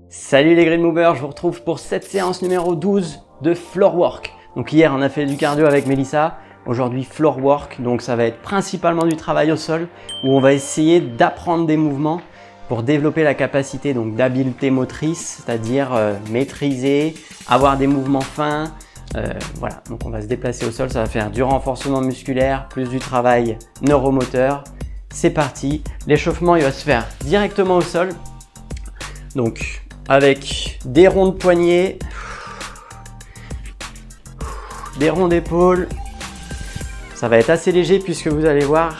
Salut les Green Movers, je vous retrouve pour cette séance numéro 12 de Floor Work. Donc hier on a fait du cardio avec Mélissa, aujourd'hui Floor Work, donc ça va être principalement du travail au sol où on va essayer d'apprendre des mouvements pour développer la capacité d'habileté motrice, c'est-à-dire maîtriser, avoir des mouvements fins. Voilà, donc on va se déplacer au sol, ça va faire du renforcement musculaire, plus du travail neuromoteur. C'est parti, l'échauffement il va se faire directement au sol. Donc avec des ronds de poignets, des ronds d'épaule. Ça va être assez léger puisque vous allez voir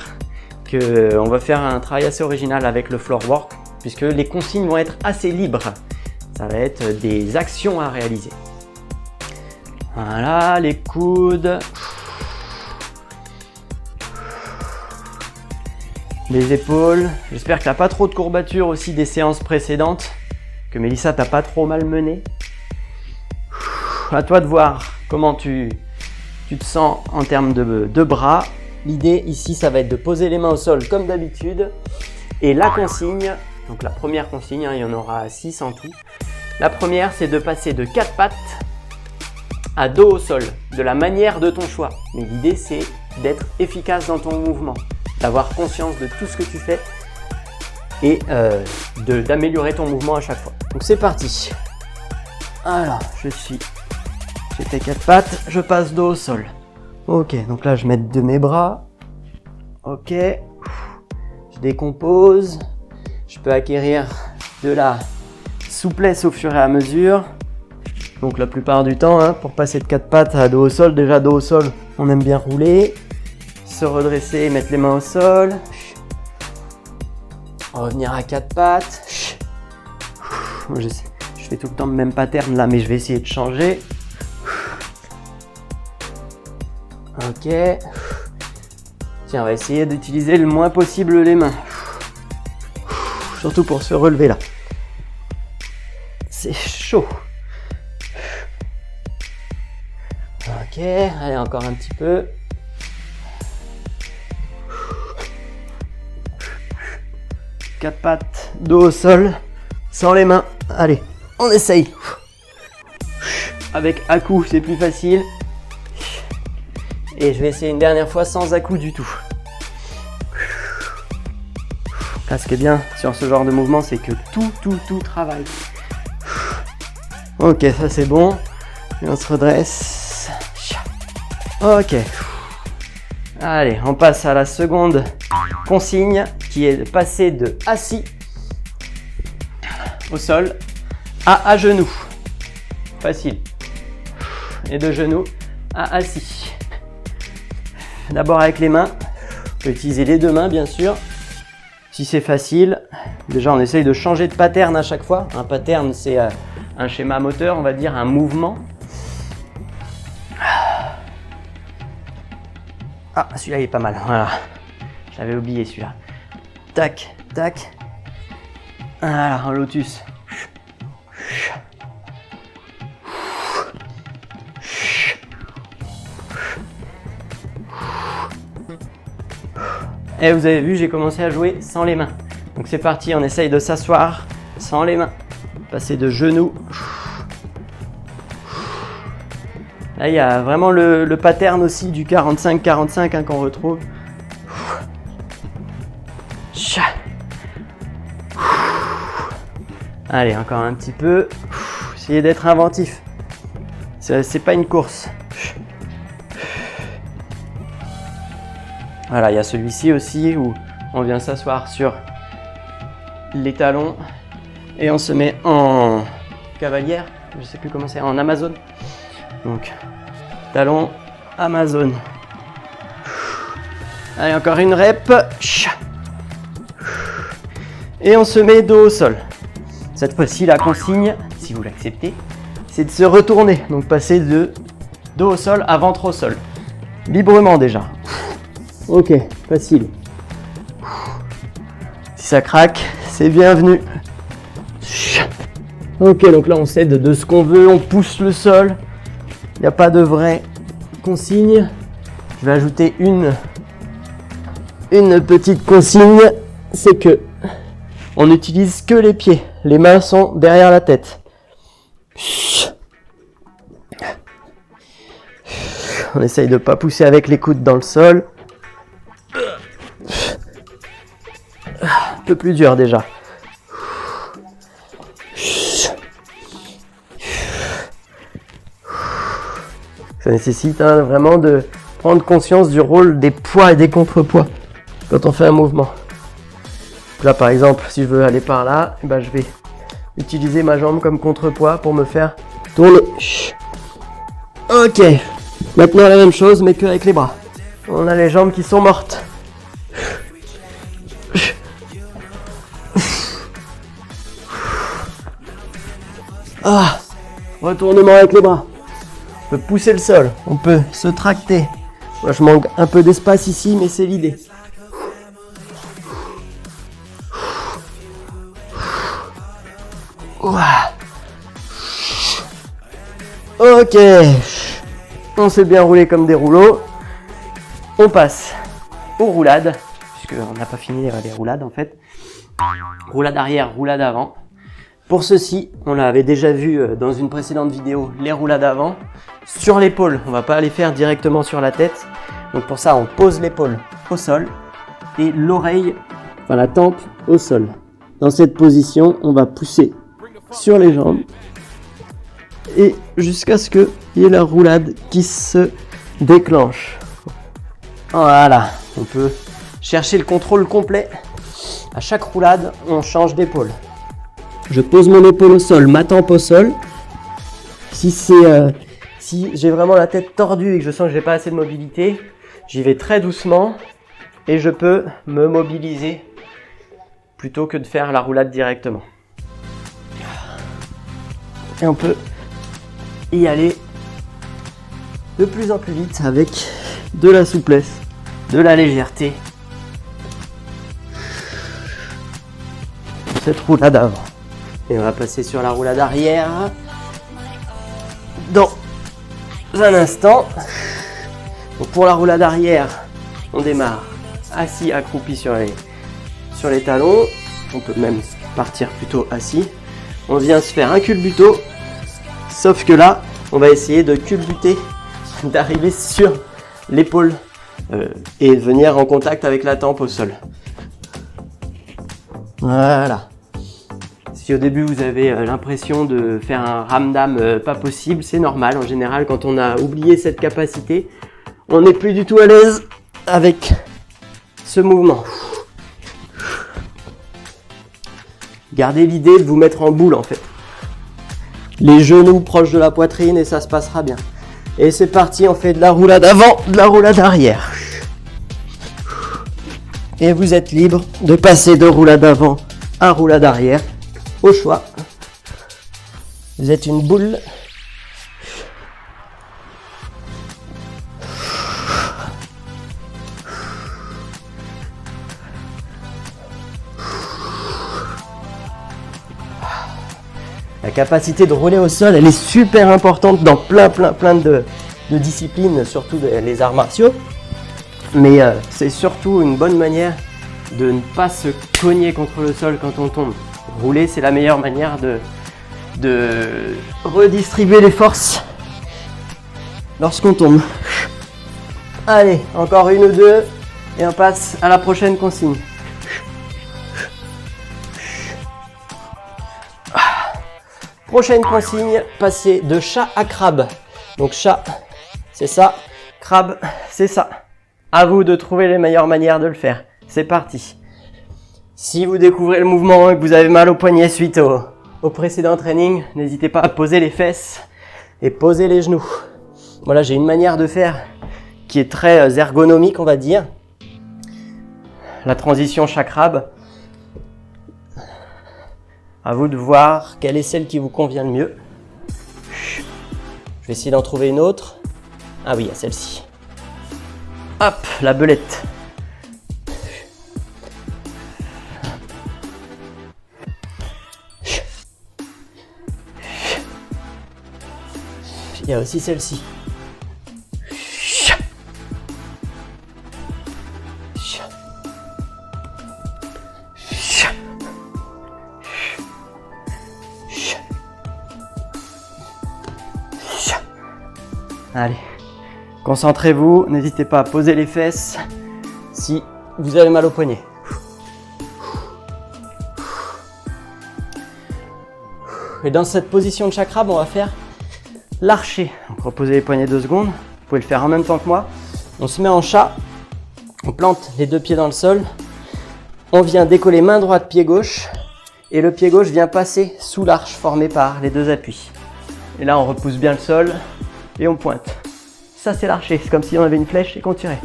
qu'on va faire un travail assez original avec le floor work puisque les consignes vont être assez libres. Ça va être des actions à réaliser. Voilà, les coudes, les épaules. J'espère que tu n'as pas trop de courbatures aussi des séances précédentes, que Mélissa t'a pas trop malmené. À toi de voir comment tu te sens en termes de bras. L'idée ici, ça va être de poser les mains au sol comme d'habitude. Et la consigne, donc la première consigne, il y en aura 6 en tout. La première, c'est de passer de 4 pattes à dos au sol, de la manière de ton choix. Mais l'idée, c'est d'être efficace dans ton mouvement, d'avoir conscience de tout ce que tu fais et d'améliorer ton mouvement à chaque fois. Donc c'est parti. Alors, j'ai tes 4 pattes, je passe dos au sol. Ok, donc là je mets de mes bras. Ok, je décompose. Je peux acquérir de la souplesse au fur et à mesure. Donc la plupart du temps, pour passer de 4 pattes à dos au sol, déjà dos au sol, on aime bien rouler. Se redresser, mettre les mains au sol. Revenir à 4 pattes. Je fais tout le temps le même pattern là, mais je vais essayer de changer. Ok. Tiens, on va essayer d'utiliser le moins possible les mains. Surtout pour se relever là. C'est chaud. Ok, allez, encore un petit peu. Quatre pattes, dos au sol, sans les mains. Allez, on essaye. Avec à-coups, c'est plus facile. Et je vais essayer une dernière fois sans à-coups du tout. Là, ce qui est bien sur ce genre de mouvement, c'est que tout travaille. Ok, ça c'est bon. Et on se redresse. Ok. Allez, on passe à la seconde consigne qui est de passer de assis au sol à genoux. Facile. Et de genoux à assis. D'abord avec les mains. On peut utiliser les deux mains bien sûr. Si c'est facile. Déjà on essaye de changer de pattern à chaque fois. Un pattern c'est un schéma moteur, on va dire un mouvement. Ah, celui-là il est pas mal, voilà. J'avais oublié celui-là. Tac, tac. Voilà, un lotus. Et vous avez vu, j'ai commencé à jouer sans les mains. Donc c'est parti, on essaye de s'asseoir sans les mains. Passer de genoux. Là, il y a vraiment le pattern aussi du 45-45 qu'on retrouve. Allez, encore un petit peu. Essayez d'être inventif. C'est pas une course. Voilà, il y a celui-ci aussi où on vient s'asseoir sur les talons et on se met en cavalière. Je sais plus comment c'est, en Amazon. Donc, talon, Amazon. Allez, encore une rep. Et on se met dos au sol. Cette fois-ci, la consigne, si vous l'acceptez, c'est de se retourner. Donc, passer de dos au sol à ventre au sol. Librement déjà. Ok, facile. Si ça craque, c'est bienvenu. Ok, donc là, on s'aide de ce qu'on veut. On pousse le sol. Il n'y a pas de vraie consigne. Je vais ajouter une petite consigne, c'est que on n'utilise que les pieds. Les mains sont derrière la tête. On essaye de ne pas pousser avec les coudes dans le sol. Un peu plus dur déjà. Ça nécessite vraiment de prendre conscience du rôle des poids et des contrepoids quand on fait un mouvement. Là par exemple, si je veux aller par là, je vais utiliser ma jambe comme contrepoids pour me faire tourner. Ok, maintenant la même chose mais qu'avec les bras. On a les jambes qui sont mortes. Ah, retournement avec les bras. On peut pousser le sol, on peut se tracter. Moi je manque un peu d'espace ici mais c'est l'idée. Ok, on s'est bien roulé comme des rouleaux. On passe aux roulades, puisqu'on n'a pas fini les roulades en fait. Roulade arrière, roulade avant. Pour ceci, on l'avait déjà vu dans une précédente vidéo, les roulades avant. Sur l'épaule, on ne va pas les faire directement sur la tête. Donc pour ça, on pose l'épaule au sol et l'oreille, enfin la tempe au sol. Dans cette position, on va pousser sur les jambes et jusqu'à ce qu'il y ait la roulade qui se déclenche. Voilà, on peut chercher le contrôle complet. À chaque roulade, on change d'épaule. Je pose mon épaule au sol, ma tempe au sol. Si j'ai vraiment la tête tordue et que je sens que j'ai pas assez de mobilité, j'y vais très doucement et je peux me mobiliser plutôt que de faire la roulade directement. Et on peut y aller de plus en plus vite avec de la souplesse, de la légèreté. Cette roulade avant. Et on va passer sur la roulade arrière dans un instant. Donc pour la roulade arrière, on démarre assis, accroupi sur les talons. On peut même partir plutôt assis. On vient se faire un culbuto. Sauf que là, on va essayer de culbuter, d'arriver sur l'épaule et venir en contact avec la tempe au sol. Voilà. Si au début vous avez l'impression de faire un ramdam pas possible, c'est normal. En général, quand on a oublié cette capacité, on n'est plus du tout à l'aise avec ce mouvement. Gardez l'idée de vous mettre en boule en fait. Les genoux proches de la poitrine et ça se passera bien. Et c'est parti, on fait de la roulade avant, de la roulade arrière. Et vous êtes libre de passer de roulade avant à roulade arrière. Au choix. Vous êtes une boule. La capacité de rouler au sol, elle est super importante dans plein de disciplines, surtout les arts martiaux. Mais c'est surtout une bonne manière de ne pas se cogner contre le sol quand on tombe. Rouler, c'est la meilleure manière de redistribuer les forces lorsqu'on tombe. Allez, encore une ou deux et on passe à la prochaine consigne. Prochaine consigne, passer de chat à crabe. Donc chat, c'est ça. Crabe, c'est ça. À vous de trouver les meilleures manières de le faire. C'est parti. Si vous découvrez le mouvement et que vous avez mal au poignet suite au précédent training, n'hésitez pas à poser les fesses et poser les genoux. Voilà, j'ai une manière de faire qui est très ergonomique, on va dire. La transition chat-crabe. À vous de voir quelle est celle qui vous convient le mieux. Je vais essayer d'en trouver une autre. Ah oui, il y a celle-ci. Hop, la belette. Il y a aussi celle-ci. Allez, concentrez-vous, n'hésitez pas à poser les fesses si vous avez mal au poignet. Et dans cette position de chakrab, on va faire l'archer. Donc reposez les poignets 2 secondes, vous pouvez le faire en même temps que moi. On se met en chat, on plante les 2 pieds dans le sol, on vient décoller main droite, pied gauche, et le pied gauche vient passer sous l'arche formée par les 2 appuis. Et là, on repousse bien le sol et on pointe. Ça, c'est l'archer, c'est comme si on avait une flèche et qu'on tirait.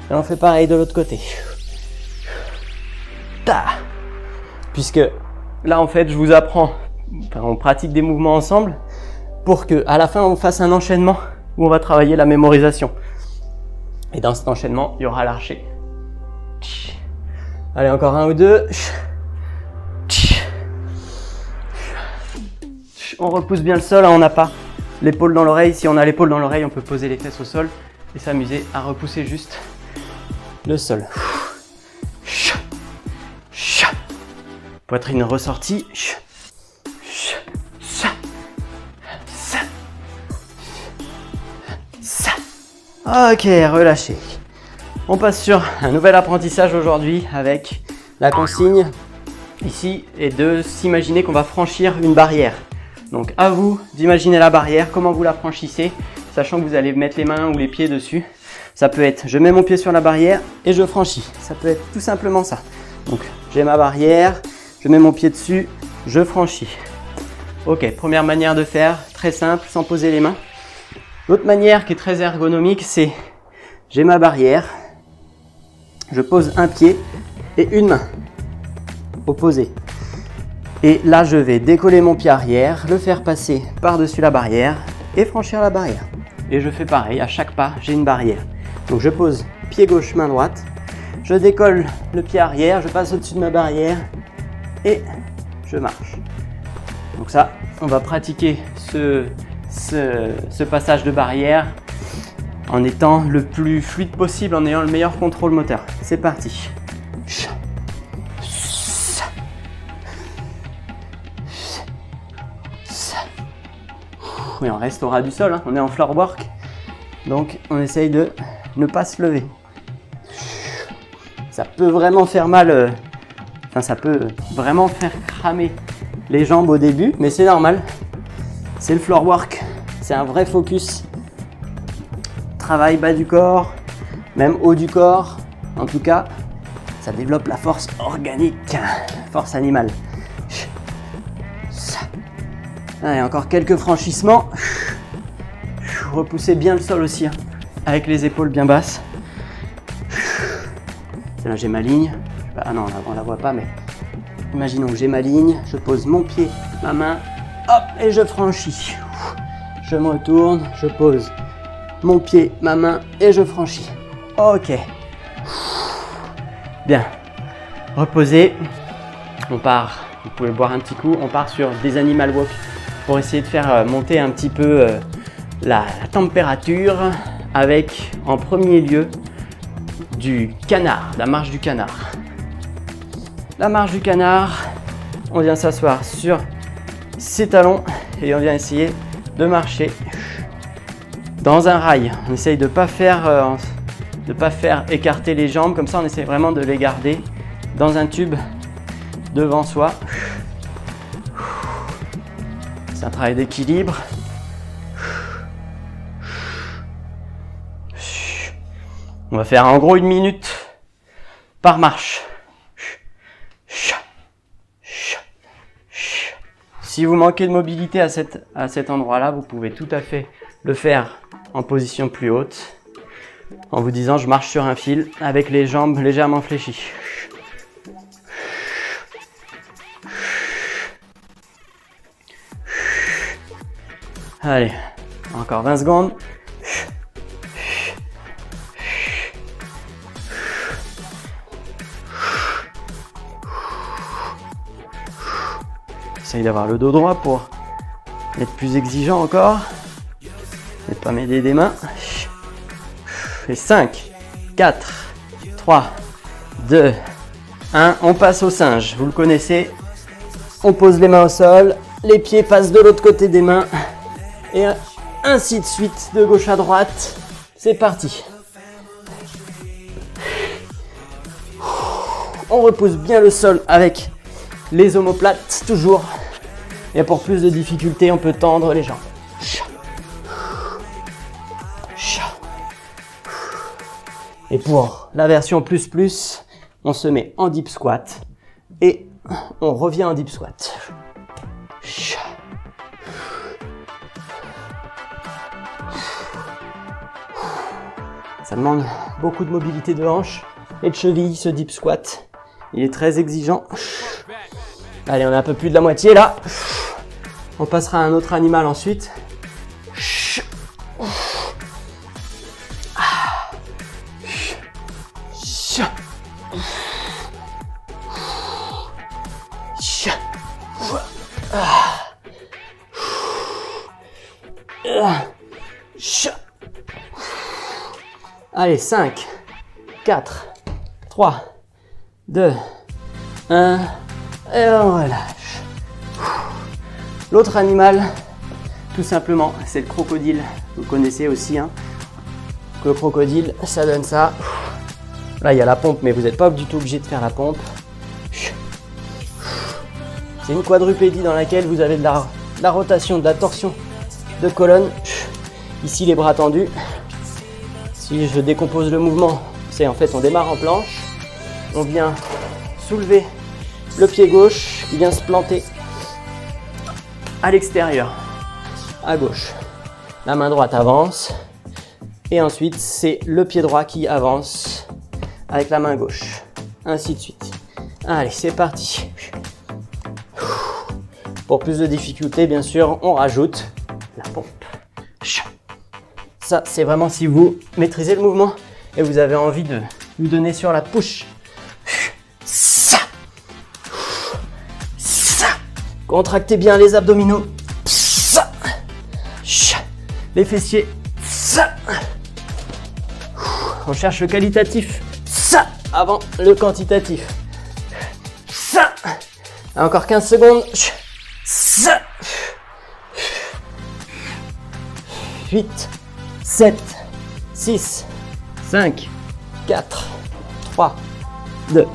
Et on fait pareil de l'autre côté. Ta. Puisque là, en fait, je vous apprends, on pratique des mouvements ensemble pour que à la fin, on fasse un enchaînement où on va travailler la mémorisation. Et dans cet enchaînement, il y aura l'archer. Allez, encore 1 ou 2. On repousse bien le sol, on n'a pas l'épaule dans l'oreille. Si on a l'épaule dans l'oreille, on peut poser les fesses au sol et s'amuser à repousser juste le sol. Poitrine ressortie. Ok, relâchez. On passe sur un nouvel apprentissage aujourd'hui avec la consigne ici est de s'imaginer qu'on va franchir une barrière. Donc à vous d'imaginer la barrière, comment vous la franchissez, sachant que vous allez mettre les mains ou les pieds dessus. Ça peut être je mets mon pied sur la barrière et je franchis. Ça peut être tout simplement ça. Donc j'ai ma barrière, je mets mon pied dessus, je franchis. Ok, première manière de faire, très simple, sans poser les mains. L'autre manière qui est très ergonomique, c'est j'ai ma barrière, je pose un pied et une main opposée. Et là, je vais décoller mon pied arrière, le faire passer par-dessus la barrière et franchir la barrière. Et je fais pareil, à chaque pas, j'ai une barrière. Donc je pose pied gauche, main droite, je décolle le pied arrière, je passe au-dessus de ma barrière et je marche. Donc ça, on va pratiquer ce passage de barrière en étant le plus fluide possible, en ayant le meilleur contrôle moteur. C'est parti. Et on reste au ras du sol, hein. On est en floor work, donc on essaye de ne pas se lever. Ça peut vraiment faire mal, ça peut vraiment faire cramer les jambes au début, mais c'est normal. C'est le floor work, c'est un vrai focus. Travail bas du corps, même haut du corps. En tout cas, ça développe la force organique, force animale. Allez, encore quelques franchissements. Repoussez bien le sol aussi, hein, avec les épaules bien basses. Là, j'ai ma ligne. Ah non, on la voit pas, mais imaginons que j'ai ma ligne. Je pose mon pied, ma main, hop, et je franchis. Je me retourne, je pose mon pied, ma main, et je franchis. Ok. Bien. Reposez. On part. Vous pouvez boire un petit coup. On part sur des animal walk pour essayer de faire monter un petit peu la température avec en premier lieu du canard, la marche du canard. La marche du canard, on vient s'asseoir sur ses talons et on vient essayer de marcher dans un rail. On essaye de ne pas faire écarter les jambes, comme ça on essaie vraiment de les garder dans un tube devant soi. C'est un travail d'équilibre. On va faire en gros 1 minute par marche. Si vous manquez de mobilité à cet endroit-là, vous pouvez tout à fait le faire en position plus haute, en vous disant je marche sur un fil avec les jambes légèrement fléchies. Allez, encore 20 secondes. Essaye d'avoir le dos droit pour être plus exigeant encore. Ne pas m'aider des mains. Et 5, 4, 3, 2, 1. On passe au singe. Vous le connaissez. On pose les mains au sol. Les pieds passent de l'autre côté des mains. Et Ainsi de suite, de gauche à droite. C'est parti. On repousse bien le sol avec les omoplates, toujours. Et pour plus de difficulté, on peut tendre les jambes. Et pour la version plus, on se met en deep squat et on revient en deep squat. Ça demande beaucoup de mobilité de hanche et de cheville, ce deep squat. Il est très exigeant. Allez, on est un peu plus de la moitié là. On passera à un autre animal ensuite. Allez, 5, 4, 3, 2, 1, et on relâche. L'autre animal, tout simplement, c'est le crocodile. Vous connaissez aussi, hein. Le crocodile, ça donne ça. Là, il y a la pompe, mais vous n'êtes pas du tout obligé de faire la pompe. C'est une quadrupédie dans laquelle vous avez de la rotation, de la torsion de colonne. Ici, les bras tendus. Si je décompose le mouvement, c'est en fait on démarre en planche. On vient soulever le pied gauche qui vient se planter à l'extérieur, à gauche. La main droite avance. Et ensuite, c'est le pied droit qui avance avec la main gauche. Ainsi de suite. Allez, c'est parti. Pour plus de difficulté, bien sûr, on rajoute la pompe. Ça, c'est vraiment si vous maîtrisez le mouvement et vous avez envie de vous donner sur la push. Ça. Ça. Contractez bien les abdominaux. Ça. Les fessiers. Ça. On cherche le qualitatif. Ça. Avant le quantitatif. Ça. Encore 15 secondes. Ça. 8, 7, 6, 5, 4, 3, 2,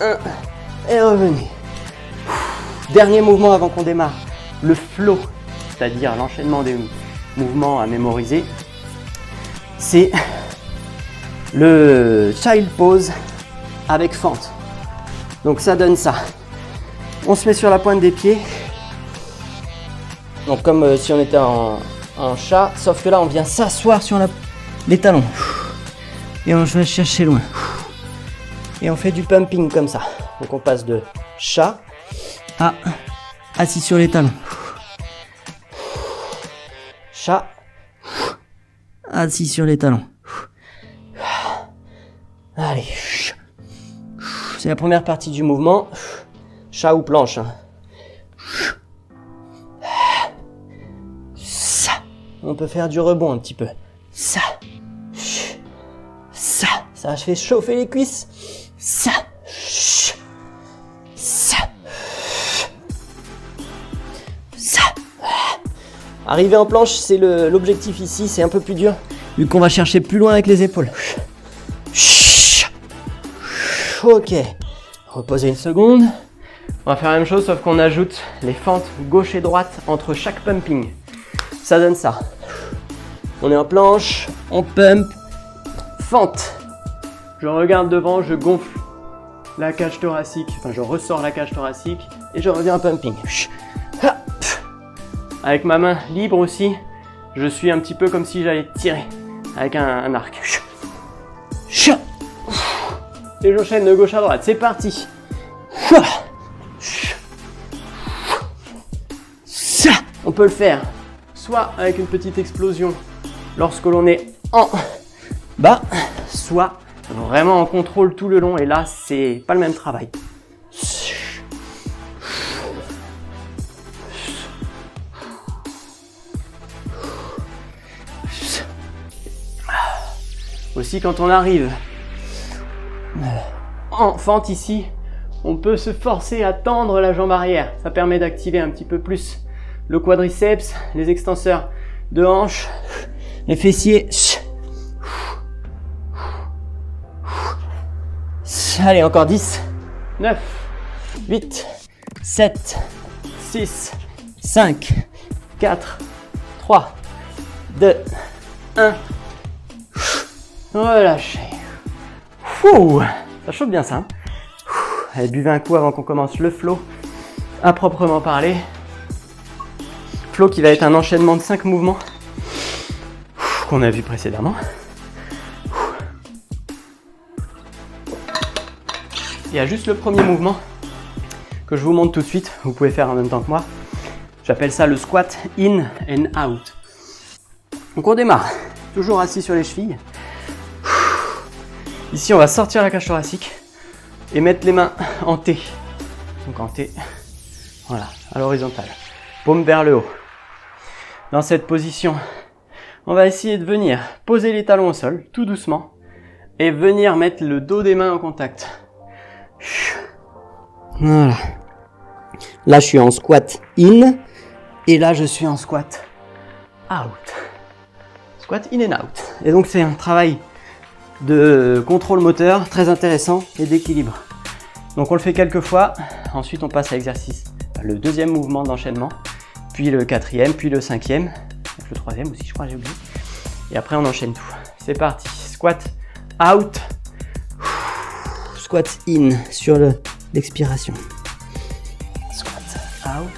1 et revenez. Dernier mouvement avant qu'on démarre. Le flow, c'est-à-dire l'enchaînement des mouvements à mémoriser. C'est le child pose avec fente. Donc ça donne ça. On se met sur la pointe des pieds. Donc comme si on était en chat, sauf que là on vient s'asseoir sur les talons. Et on va chercher loin. Et on fait du pumping comme ça. Donc on passe de chat à assis sur les talons. Chat, assis sur les talons. Allez. C'est la première partie du mouvement. Chat ou planche. Ça. On peut faire du rebond un petit peu. Ça. Ça. Ça fait chauffer les cuisses. Ça. Ça. Ça. Arriver en planche, c'est l'objectif ici. C'est un peu plus dur, vu qu'on va chercher plus loin avec les épaules. Ok. Reposez une seconde. On va faire la même chose, sauf qu'on ajoute les fentes gauche et droite entre chaque pumping. Ça donne ça. On est en planche, on pump, fente. Je regarde devant, je gonfle la cage thoracique, enfin je ressors la cage thoracique et je reviens en pumping. Avec ma main libre aussi, je suis un petit peu comme si j'allais tirer avec un arc. Et j'enchaîne de gauche à droite, c'est parti. Ça, on peut le faire soit avec une petite explosion lorsque l'on est en bas, soit vraiment en contrôle tout le long, et là c'est pas le même travail. Aussi, quand on arrive en fente ici, on peut se forcer à tendre la jambe arrière. Ça permet d'activer un petit peu plus le quadriceps, les extenseurs de hanches, les fessiers. Allez, encore 10, 9, 8, 7, 6, 5, 4, 3, 2, 1. Relâchez. Ouh, ça chauffe bien ça. Hein. Allez, buvez un coup avant qu'on commence le flow à proprement parler. Flow qui va être un enchaînement de 5 mouvements qu'on a vu précédemment. Il y a juste le premier mouvement que je vous montre tout de suite. Vous pouvez faire en même temps que moi. J'appelle ça le squat in and out. Donc on démarre, toujours assis sur les chevilles. Ici on va sortir la cage thoracique et mettre les mains en T. Donc en T, voilà, à l'horizontale. Paume vers le haut. Dans cette position, on va essayer de venir poser les talons au sol, tout doucement, et venir mettre le dos des mains en contact. Voilà. Là, je suis en squat in, et là, je suis en squat out. Squat in and out. Et donc, c'est un travail de contrôle moteur très intéressant et d'équilibre. Donc, on le fait quelques fois. Ensuite, on passe à l'exercice, le deuxième mouvement d'enchaînement, puis le quatrième, puis le cinquième, le troisième aussi, je crois, j'ai oublié. Et après, on enchaîne tout. C'est parti. Squat out. Squat in sur l'expiration. Squat out.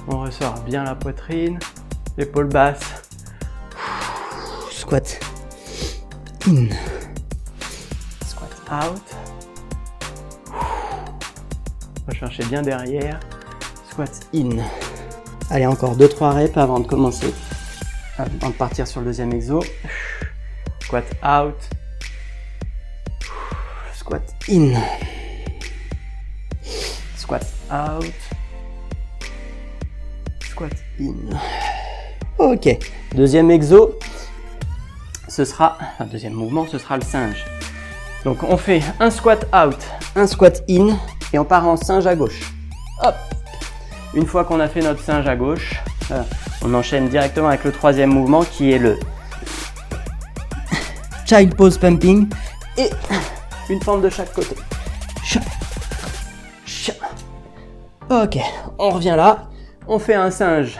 On ressort bien la poitrine, l'épaule basse. Squat in. Squat out. On va chercher bien derrière. Squat in. Allez, encore 2-3 reps avant de commencer. Avant de partir sur le deuxième exo. Squat out. Squat in. Squat out. Squat in. Ok. Deuxième exo. Deuxième mouvement, ce sera le singe. Donc on fait un squat out, un squat in et on part en singe à gauche. Hop. Une fois qu'on a fait notre singe à gauche, on enchaîne directement avec le troisième mouvement qui est le child pose pumping et une forme de chaque côté. Ok, on revient là, on fait un singe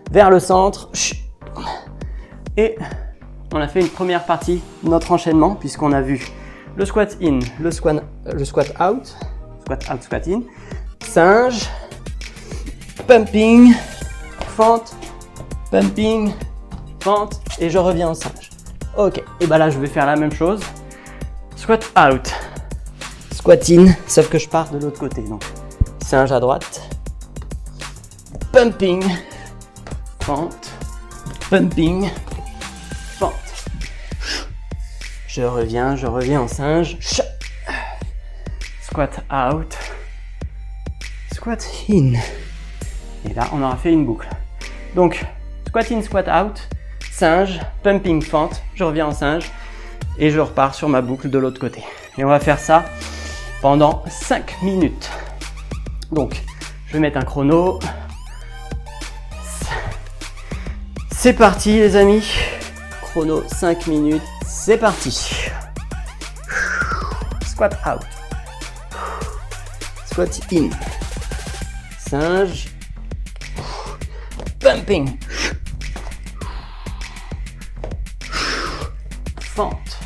vers le centre et on a fait une première partie de notre enchaînement puisqu'on a vu le squat in, le squat out, squat in, singe, pumping, fente, pumping, fente et je reviens en singe. Ok, et bah là je vais faire la même chose. Squat out, squat in, sauf que je pars de l'autre côté. Donc singe à droite, pumping, fente, pumping, fente. Je reviens en singe. Squat out, squat in. Et là, on aura fait une boucle. Donc, squat in, squat out, singe, pumping, fente, je reviens en singe et je repars sur ma boucle de l'autre côté. Et on va faire ça pendant 5 minutes. Donc, je vais mettre un chrono. C'est parti les amis. Chrono 5 minutes, c'est parti. Squat out. Squat in. Singe. Pumping. Fente.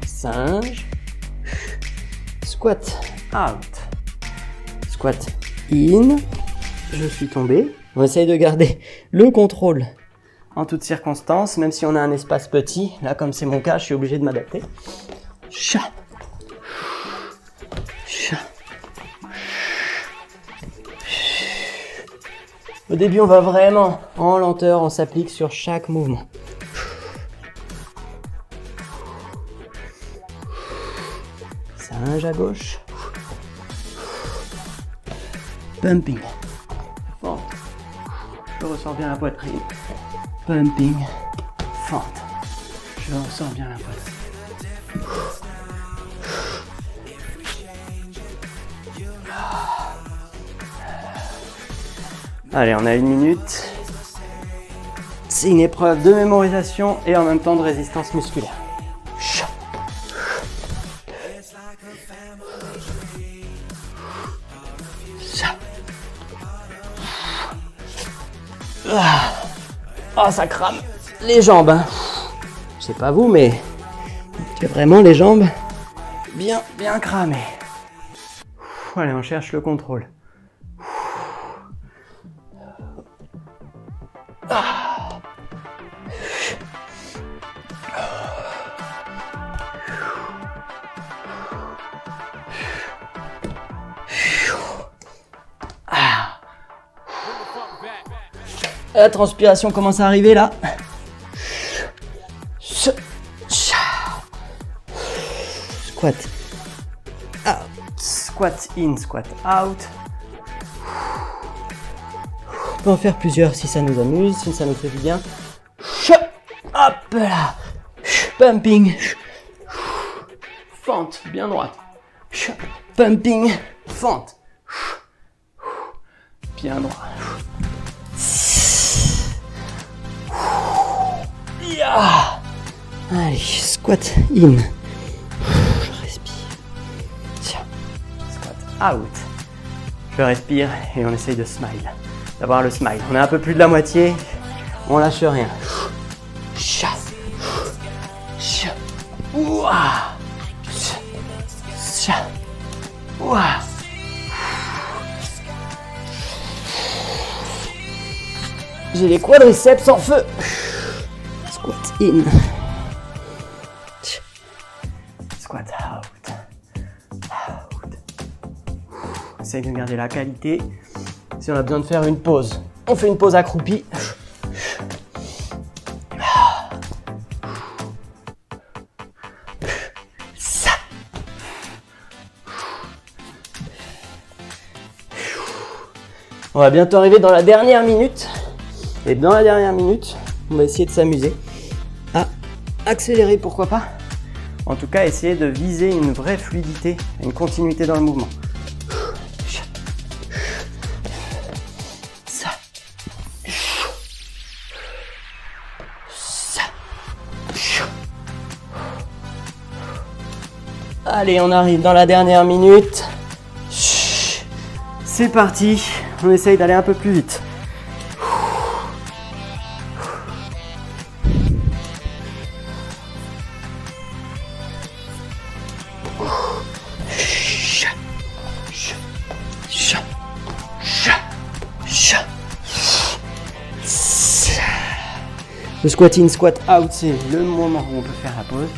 Singe. Squat out. Squat in. Je suis tombé. On essaye de garder le contrôle en toutes circonstances, même si on a un espace petit. Là, comme c'est mon cas, je suis obligé de m'adapter. Chat. Chat. Au début, on va vraiment en lenteur, on s'applique sur chaque mouvement. Singe à gauche. Pumping. Fente. Je ressens bien la poitrine. Pumping. Fente. Je ressens bien la poitrine. Allez, on a 1 minute. C'est une épreuve de mémorisation et en même temps de résistance musculaire. Oh, ça crame les jambes. Hein. Je sais pas vous, mais j'ai vraiment les jambes bien cramées. Allez, on cherche le contrôle. La transpiration commence à arriver là. Squat out, squat in, squat out. On peut en faire plusieurs si ça nous amuse, si ça nous fait du bien. Hop là. Pumping. Fente, bien droite. Pumping, fente. Bien droit. Allez, squat in. Je respire. Tiens. Squat out. Je respire et on essaye de smile. D'avoir le smile. On est un peu plus de la moitié. On lâche rien. J'ai les quadriceps en feu. Squat in. Squat out. Essaye de garder la qualité. Si on a besoin de faire une pause, on fait une pause accroupie. On va bientôt arriver dans la dernière minute. Et dans la dernière minute, on va essayer de s'amuser à accélérer, pourquoi pas. En tout cas, essayer de viser une vraie fluidité, une continuité dans le mouvement. Allez, on arrive dans la dernière minute. C'est parti. On essaye d'aller un peu plus vite. Le squat in, squat out, c'est le moment où on peut faire la pause.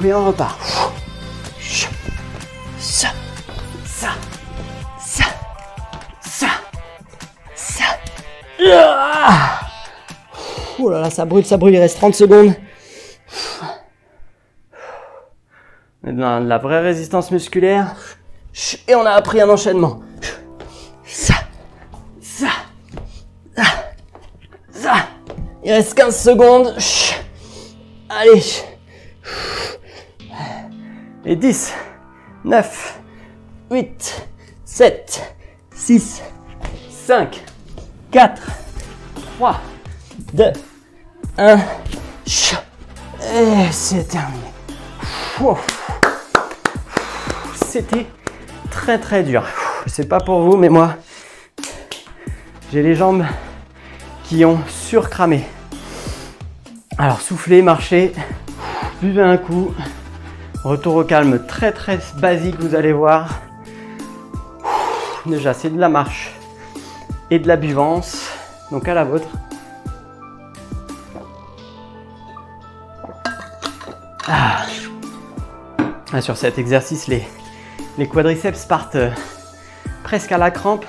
Et on repart. Ça. Oh là là, ça brûle, il reste 30 secondes. On est dans de la vraie résistance musculaire. Et on a appris un enchaînement. Ça. Il reste 15 secondes. Allez. Et 10, 9, 8, 7, 6, 5, 4, 3, 2, 1. Et c'est terminé. C'était très dur. Je sais pas pour vous, mais moi, j'ai les jambes qui ont surcramé. Alors soufflez, marchez, buvez un coup. Retour au calme très basique, vous allez voir. Déjà, c'est de la marche et de la buvance. Donc à la vôtre. Sur cet exercice, les quadriceps partent presque à la crampe.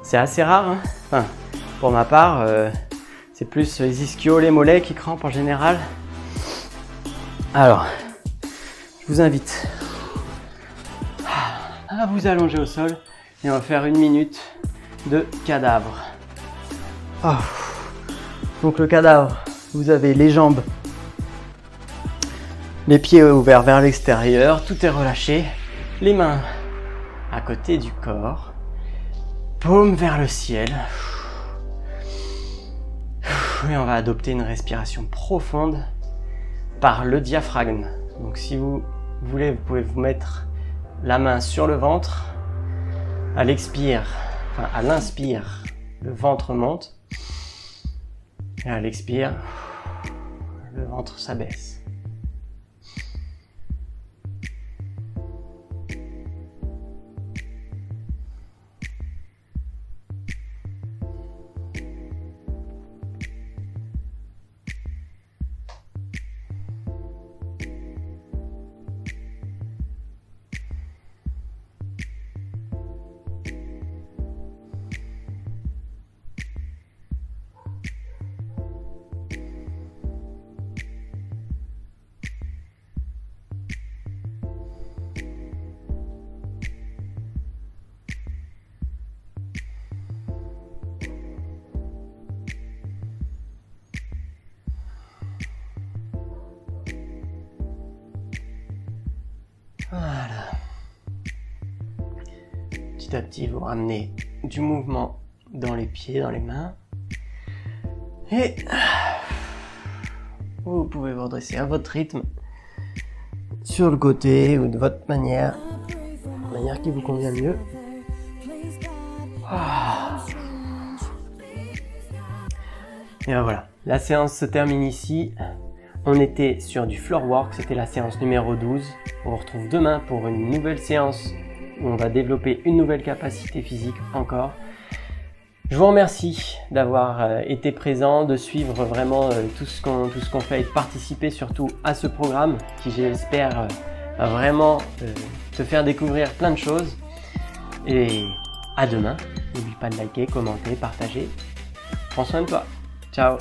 C'est assez rare. Hein. Enfin, pour ma part, c'est plus les ischios, les mollets qui crampent en général. Alors, je vous invite à vous allonger au sol et on va faire 1 minute de cadavre. Donc le cadavre, vous avez les jambes, les pieds ouverts vers l'extérieur, tout est relâché, les mains à côté du corps. paume vers le ciel. Et on va adopter une respiration profonde par le diaphragme. Donc si vous voulez, vous pouvez vous mettre la main sur le ventre. À l'inspire, le ventre monte. Et à l'expire, le ventre s'abaisse. Voilà. Petit à petit, vous ramenez du mouvement dans les pieds, dans les mains. Et vous pouvez vous redresser à votre rythme, sur le côté ou de votre manière, la manière qui vous convient le mieux. Et ben voilà, la séance se termine ici. On était sur du floor work, c'était la séance numéro 12. On vous retrouve demain pour une nouvelle séance où on va développer une nouvelle capacité physique encore. Je vous remercie d'avoir été présent, de suivre vraiment tout ce qu'on fait et de participer surtout à ce programme qui, j'espère, va vraiment te faire découvrir plein de choses. Et à demain. N'oublie pas de liker, commenter, partager. Prends soin de toi. Ciao.